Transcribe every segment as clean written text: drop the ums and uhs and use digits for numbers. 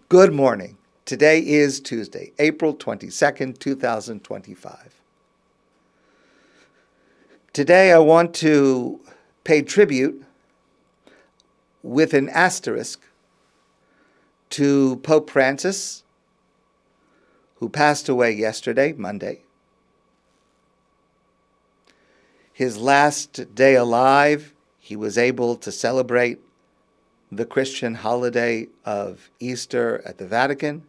Good morning. Today is Tuesday, April 22nd, 2025. Today I want to pay tribute with an asterisk to Pope Francis, who passed away yesterday, Monday. His last day alive, he was able to celebrate the Christian holiday of Easter at the Vatican.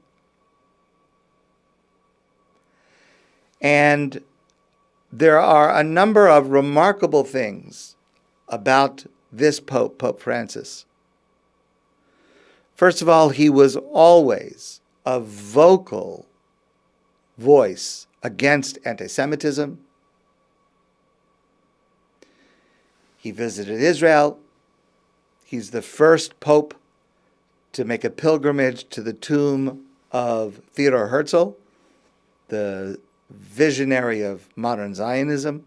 And there are a number of remarkable things about this Pope, Pope Francis. First of all, he was always a vocal voice against anti-Semitism. He visited Israel. He's the first pope to make a pilgrimage to the tomb of Theodor Herzl, the visionary of modern Zionism.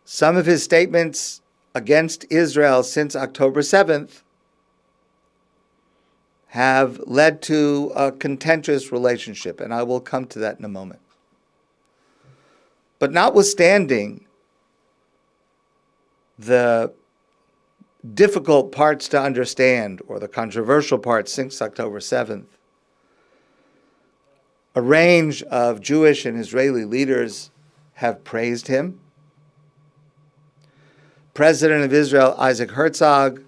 Some of his statements against Israel since October 7th have led to a contentious relationship, and I will come to that in a moment. But notwithstanding the difficult parts to understand, or the controversial parts since October 7th, a range of Jewish and Israeli leaders have praised him. President of Israel, Isaac Herzog,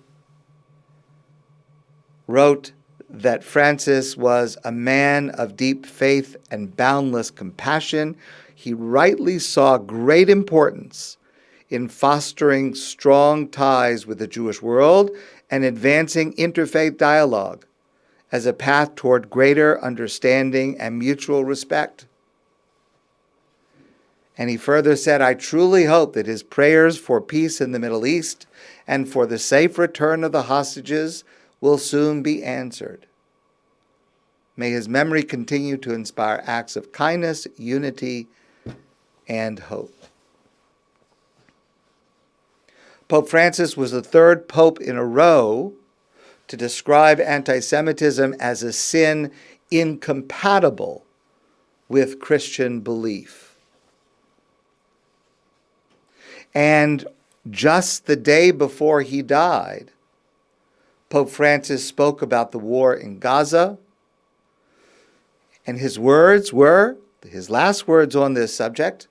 wrote that Francis was a man of deep faith and boundless compassion. He rightly saw great importance in fostering strong ties with the Jewish world and advancing interfaith dialogue as a path toward greater understanding and mutual respect. And he further said, I truly hope that his prayers for peace in the Middle East and for the safe return of the hostages will soon be answered. May his memory continue to inspire acts of kindness, unity, and hope. Pope Francis was the third pope in a row to describe anti-Semitism as a sin incompatible with Christian belief. And just the day before he died, Pope Francis spoke about the war in Gaza, and his last words on this subject: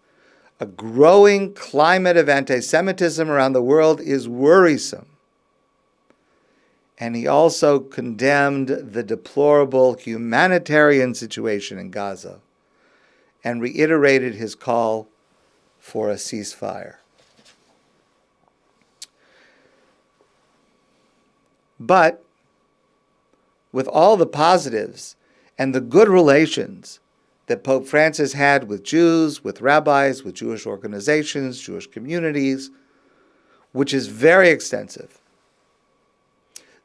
a growing climate of anti-Semitism around the world is worrisome. And he also condemned the deplorable humanitarian situation in Gaza and reiterated his call for a ceasefire. But with all the positives and the good relations that Pope Francis had with Jews, with rabbis, with Jewish organizations, Jewish communities, which is very extensive,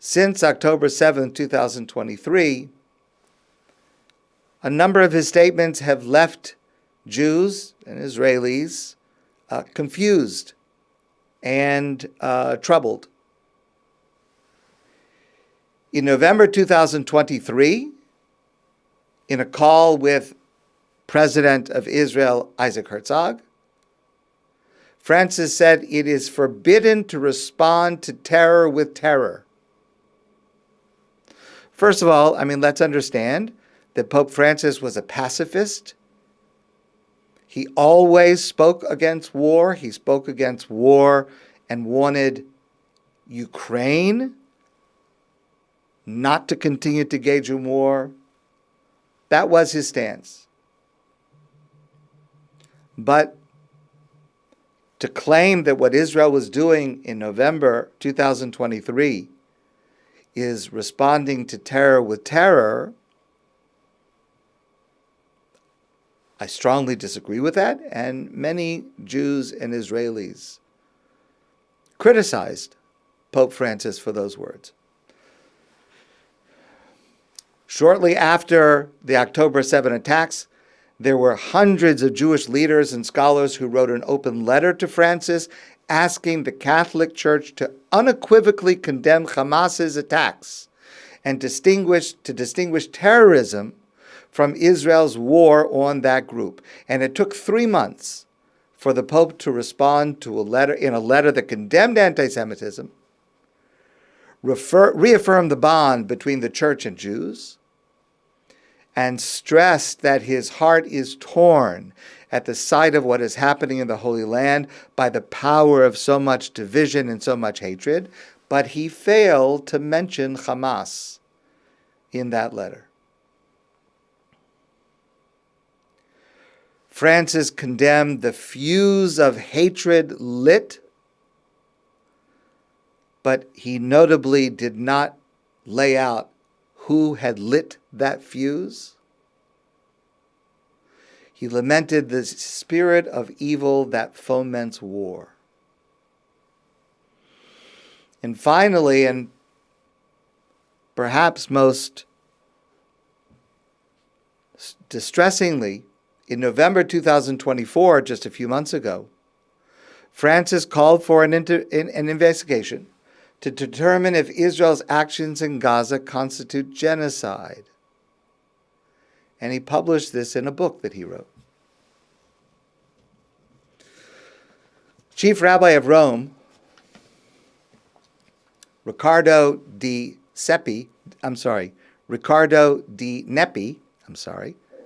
since October 7, 2023, a number of his statements have left Jews and Israelis confused and troubled. In November 2023, in a call with President of Israel, Isaac Herzog, Francis said it is forbidden to respond to terror with terror. First of all, let's understand that Pope Francis was a pacifist. He always spoke against war. He spoke against war and wanted Ukraine not to continue to engage in war. That was his stance. But to claim that what Israel was doing in November 2023 is responding to terror with terror, I strongly disagree with that, and many Jews and Israelis criticized Pope Francis for those words. Shortly after the October 7 attacks, there were hundreds of Jewish leaders and scholars who wrote an open letter to Francis asking the Catholic Church to unequivocally condemn Hamas's attacks and distinguish terrorism from Israel's war on that group. And it took 3 months for the Pope to respond to a letter that condemned anti-Semitism, reaffirmed the bond between the Church and Jews, and stressed that his heart is torn at the sight of what is happening in the Holy Land by the power of so much division and so much hatred, but he failed to mention Hamas in that letter. Francis condemned the fuse of hatred lit, but he notably did not lay out who had lit that fuse. He lamented the spirit of evil that foments war. And finally, and perhaps most distressingly, in November 2024, just a few months ago, Francis called for an investigation to determine if Israel's actions in Gaza constitute genocide. And he published this in a book that he wrote. Chief Rabbi of Rome, Riccardo di Nepi,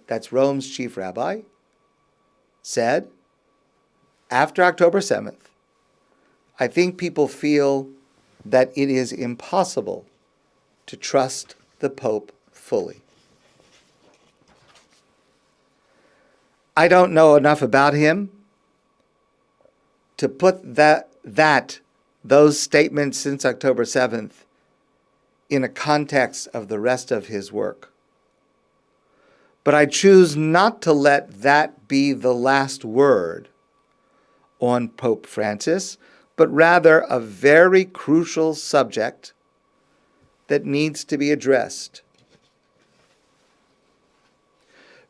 that's Rome's chief rabbi, said, after October 7th, I think people feel that it is impossible to trust the Pope fully. I don't know enough about him to put those statements since October 7th in a context of the rest of his work. But I choose not to let that be the last word on Pope Francis, but rather a very crucial subject that needs to be addressed.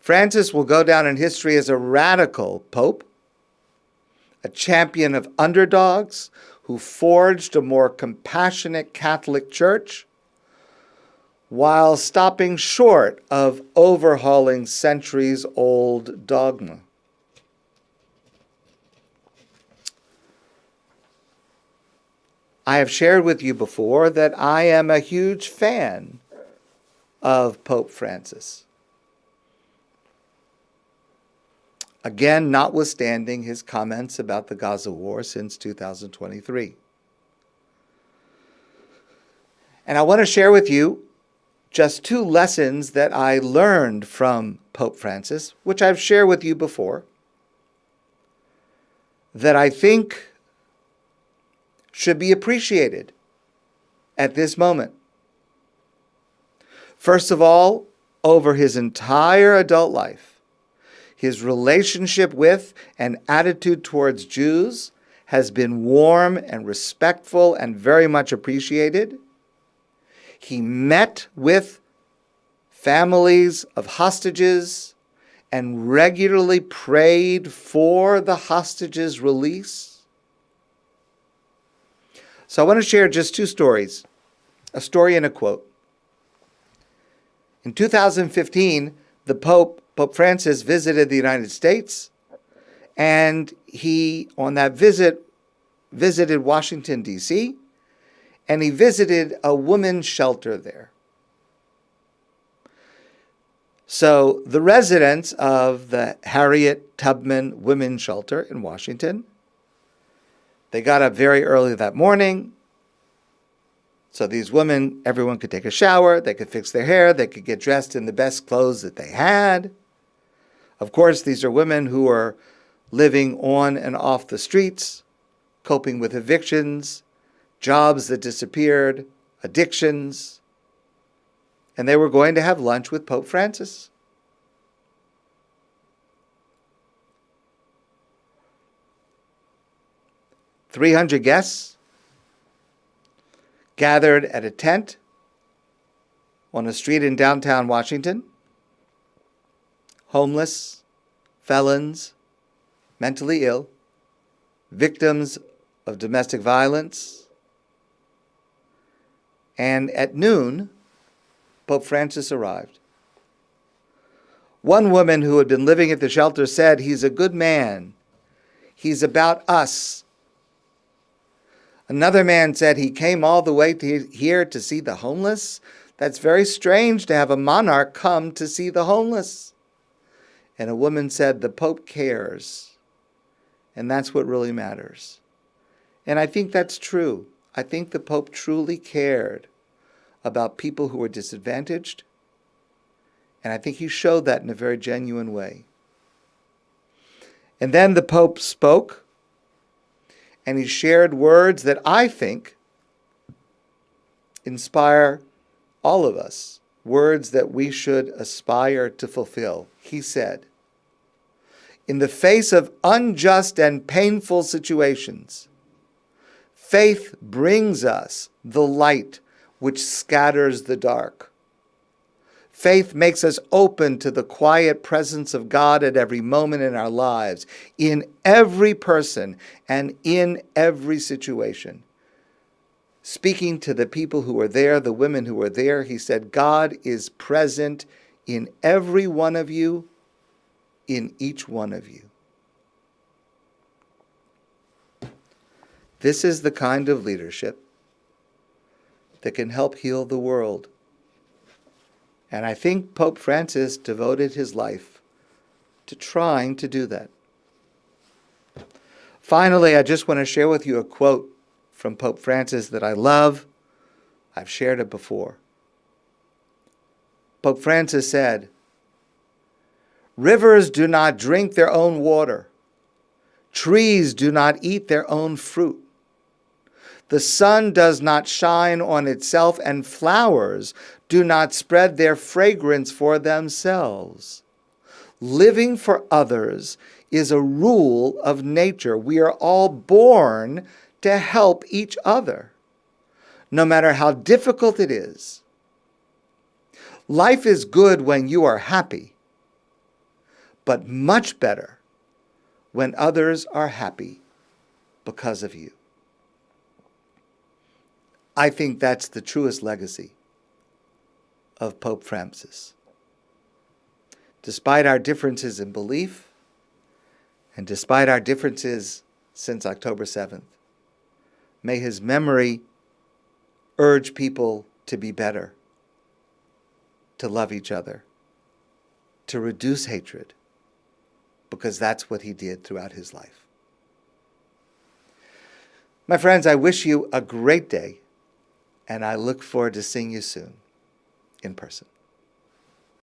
Francis will go down in history as a radical pope, a champion of underdogs who forged a more compassionate Catholic Church while stopping short of overhauling centuries-old dogma. I have shared with you before that I am a huge fan of Pope Francis. Again, notwithstanding his comments about the Gaza war since 2023. And I want to share with you just 2 lessons that I learned from Pope Francis, which I've shared with you before, that I think should be appreciated at this moment. First of all, over his entire adult life, his relationship with and attitude towards Jews has been warm and respectful and very much appreciated. He met with families of hostages and regularly prayed for the hostages' release. So I want to share just 2 stories, a story and a quote. In 2015, Pope Francis visited the United States, and he, on that visit, visited Washington, D.C., and he visited a women's shelter there. So the residents of the Harriet Tubman Women's Shelter in Washington, they got up very early that morning. So these women, everyone could take a shower, they could fix their hair, they could get dressed in the best clothes that they had. Of course, these are women who are living on and off the streets, coping with evictions, jobs that disappeared, addictions, and they were going to have lunch with Pope Francis. "300 guests gathered at a tent on a street in downtown Washington. Homeless, felons, mentally ill, victims of domestic violence. And at noon, Pope Francis arrived. One woman who had been living at the shelter said, "He's a good man. He's about us." Another man said, "He came all the way here to see the homeless. That's very strange to have a monarch come to see the homeless." And a woman said, "The Pope cares. And that's what really matters." And I think that's true. I think the Pope truly cared about people who were disadvantaged. And I think he showed that in a very genuine way. And then the Pope spoke, and he shared words that I think inspire all of us, words that we should aspire to fulfill. He said, "In the face of unjust and painful situations, faith brings us the light which scatters the dark. Faith makes us open to the quiet presence of God at every moment in our lives, in every person and in every situation." Speaking to the people who were there, the women who were there, he said, "God is present in every one of you, in each one of you." This is the kind of leadership that can help heal the world. And I think Pope Francis devoted his life to trying to do that. Finally, I just want to share with you a quote from Pope Francis that I love. I've shared it before. Pope Francis said, "Rivers do not drink their own water. Trees do not eat their own fruit. The sun does not shine on itself, and flowers do not spread their fragrance for themselves. Living for others is a rule of nature. We are all born to help each other, no matter how difficult it is. Life is good when you are happy, but much better when others are happy because of you." I think that's the truest legacy of Pope Francis. Despite our differences in belief, and despite our differences since October 7th, may his memory urge people to be better, to love each other, to reduce hatred, because that's what he did throughout his life. My friends, I wish you a great day, and I look forward to seeing you soon in person.